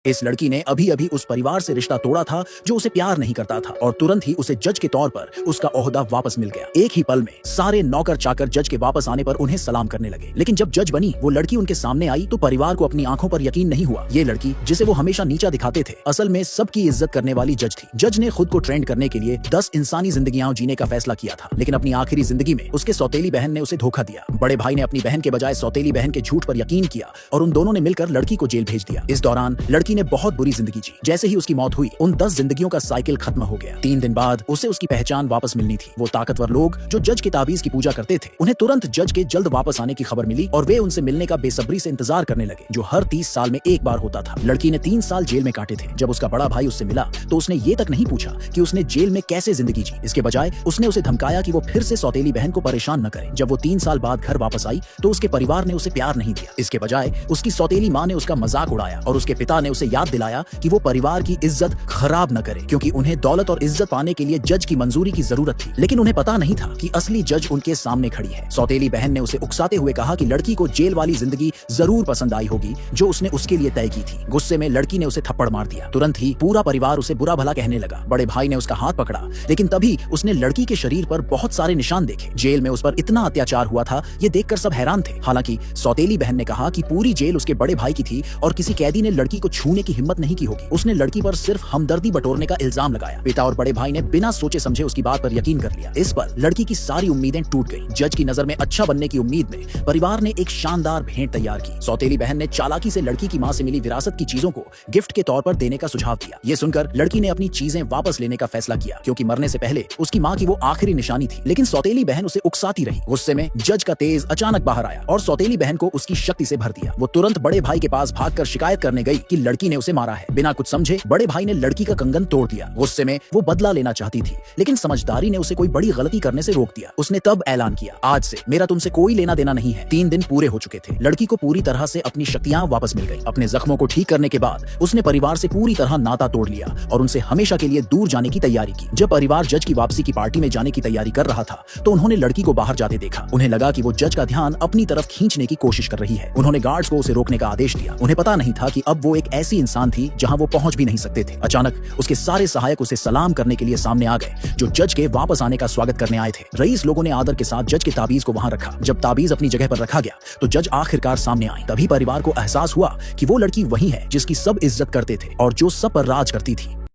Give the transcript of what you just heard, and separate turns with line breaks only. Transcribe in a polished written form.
इस लड़की ने अभी अभी उस परिवार से रिश्ता तोड़ा था जो उसे प्यार नहीं करता था और तुरंत ही उसे जज के तौर पर उसका ओहदा वापस मिल गया। एक ही पल में सारे नौकर चाकर जज के वापस आने पर उन्हें सलाम करने लगे। लेकिन जब जज बनी वो लड़की उनके सामने आई तो परिवार को अपनी आंखों पर यकीन नहीं हुआ। ये लड़की जिसे वो हमेशा नीचा दिखाते थे असल में सबकी इज्जत करने वाली जज थी। जज ने खुद को ट्रेंड करने के लिए 10 इंसानी जिंदगियां जीने का फैसला किया था, लेकिन अपनी आखिरी जिंदगी में उसके सौतेली बहन ने उसे धोखा दिया। बड़े भाई ने अपनी बहन के बजाय सौतेली बहन के झूठ पर यकीन किया और उन दोनों ने मिलकर लड़की को जेल भेज दिया। इस दौरान लड़की ने बहुत बुरी जिंदगी जी। जैसे ही उसकी मौत हुई उन 10 जिंदगियों का साइकिल खत्म हो गया। 3 दिन बाद उसे उसकी पहचान वापस मिलनी थी। वो ताकतवर लोग जो जज के ताबीज की पूजा करते थे उन्हें तुरंत जज के जल्द वापस आने की खबर मिली और वे उनसे मिलने का बेसब्री से इंतजार करने लगे, जो हर 30 साल में एक बार होता था। लड़की ने 3 साल जेल में काटे थे। जब उसका बड़ा भाई उससे मिला तो उसने ये तक नहीं पूछा कि उसने जेल में कैसे जिंदगी जी। इसके बजाय उसने उसे धमकाया कि वो फिर से सौतेली बहन को परेशान न करे। जब वो 3 साल बाद घर वापस आई तो उसके परिवार ने उसे प्यार नहीं दिया। इसके बजाय उसकी सौतेली माँ ने उसका मजाक उड़ाया और उसके पिता ने उसे याद दिलाया कि वो परिवार की इज्जत खराब न करे, क्योंकि उन्हें दौलत और इज्जत पाने के लिए जज की मंजूरी की जरूरत थी। लेकिन उन्हें पता नहीं था कि असली जज उनके सामने खड़ी है। सौतेली बहन ने उसे उकसाते हुए कहा कि लड़की को जेल वाली जिंदगी जरूर पसंद आई होगी जो उसने उसके लिए तय की थी। गुस्से में लड़की ने उसे थप्पड़ मार दिया। तुरंत ही पूरा परिवार उसे बुरा भला कहने लगा। बड़े भाई ने उसका हाथ पकड़ा, लेकिन तभी उसने लड़की के शरीर पर बहुत सारे निशान देखे। जेल में उस पर इतना अत्याचार हुआ था ये देखकर सब हैरान थे। हालांकि सौतेली बहन ने कहा कि पूरी जेल उसके बड़े भाई की थी और किसी कैदी ने लड़की को छूने की हिम्मत नहीं की होगी। उसने लड़की पर सिर्फ हमदर्दी बटोरने का इल्जाम लगाया। पिता और बड़े भाई ने बिना सोचे समझे उसकी बात पर यकीन कर लिया। इस पर लड़की की सारी उम्मीदें टूट गईं। जज की नजर में अच्छा बनने की उम्मीद में परिवार ने एक शानदार भेंट तैयार की। सौतेली बहन ने चालाकी से लड़की की मां से मिली विरासत की चीजों को गिफ्ट के तौर पर देने का सुझाव दिया। ये सुनकर लड़की ने अपनी चीजें वापस लेने का फैसला किया, क्योंकि मरने से पहले उसकी मां की वो आखिरी निशानी थी। लेकिन सौतेली बहन उसे उकसाती रही। गुस्से में जज का तेज अचानक बाहर आया और सौतेली बहन को उसकी शक्ति से भर दिया। वो तुरंत बड़े भाई के पास भागकर शिकायत करने गई कि लड़की ने उसे मारा है। बिना कुछ समझे बड़े भाई ने लड़की का कंगन तोड़ दिया। गुस्से में वो बदला लेना चाहती थी, लेकिन समझदारी ने उसे कोई बड़ी गलती करने से रोक दिया। उसने तब ऐलान किया, आज से मेरा तुमसे कोई लेना देना नहीं है। 3 दिन पूरे हो चुके थे। लड़की को पूरी तरह से अपनी शक्तियां वापस मिल गई। अपने जख्मों को ठीक करने के बाद उसने परिवार से पूरी तरह नाता तोड़ लिया और उनसे हमेशा के लिए दूर जाने की तैयारी की। जब परिवार जज की वापसी की पार्टी में जाने की तैयारी कर रहा था तो उन्होंने लड़की को बाहर जाते देखा। उन्हें लगा कि वो जज का ध्यान अपनी तरफ खींचने की कोशिश कर रही है। उन्होंने गार्ड्स को उसे रोकने का आदेश दिया। उन्हें पता नहीं था कि अब वो एक ऐसी इंसान थी जहां वो पहुंच भी नहीं सकते थे। अचानक उसके सारे सहायक उसे सलाम करने के लिए सामने आ गए, जो जज के वापस आने का स्वागत करने आए थे। रईस लोगों ने आदर के साथ जज के ताबीज को वहां रखा। जब ताबीज अपनी जगह पर रखा गया तो जज आखिरकार सामने आई। तभी परिवार को एहसास हुआ कि वो लड़की वही है जिसकी सब इज्जत करते थे और जो सब पर राज करती थी।